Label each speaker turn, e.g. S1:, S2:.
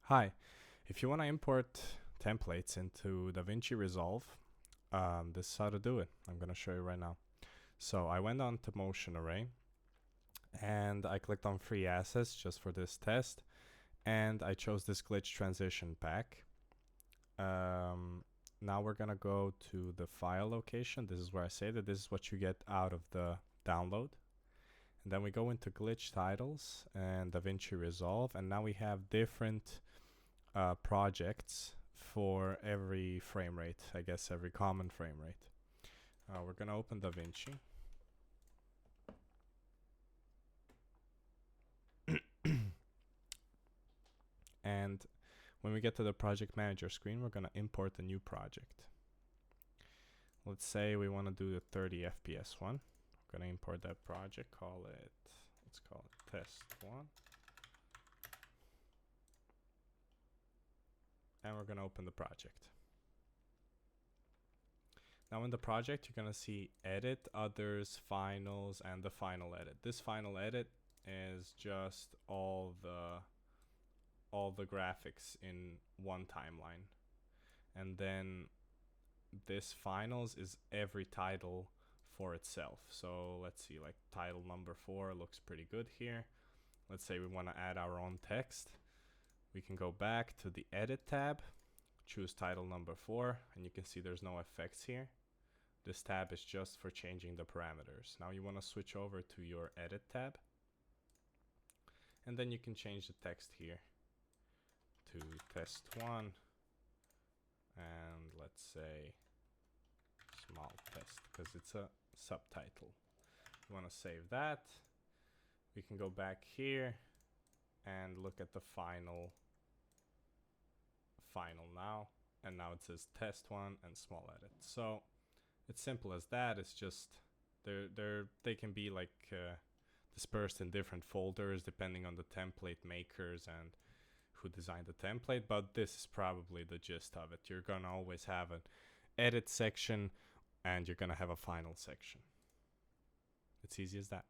S1: Hi, if you want to import templates into Davinci Resolve, this is how to do it. I'm going to show you right now. So I went on to Motion Array and I clicked on Free Assets just for this test, and I chose this glitch transition pack. Now we're going to go to the file location. This is where I say that this is what you get out of the download. And then we go into glitch titles and Davinci Resolve, and now we have different projects for every frame rate, I guess every common frame rate. We're gonna open Davinci. And when we get to the project manager screen, we're gonna import a new project. Let's say we want to do the 30 FPS one. We're gonna import that project, let's call it test one. And we're gonna open the project. Now in the project, you're gonna see edit, others, finals, and the final edit. This final edit is just all the graphics in one timeline. And then this finals is every title for itself. So let's see, like title number 4 looks pretty good here. Let's say we want to add our own text. We can go back to the edit tab, choose title number 4, and you can see there's no effects here. This tab is just for changing the parameters. Now you want to switch over to your edit tab, and then you can change the text here to test 1, and let's say small test because it's a subtitle. You want to save that. We can go back here and look at the final now, and now it says test 1 and small edit. So it's simple as that. It's just they can be like dispersed in different folders depending on the template makers and who designed the template, but this is probably the gist of it. You're gonna always have an edit section and you're gonna have a final section. It's easy as that.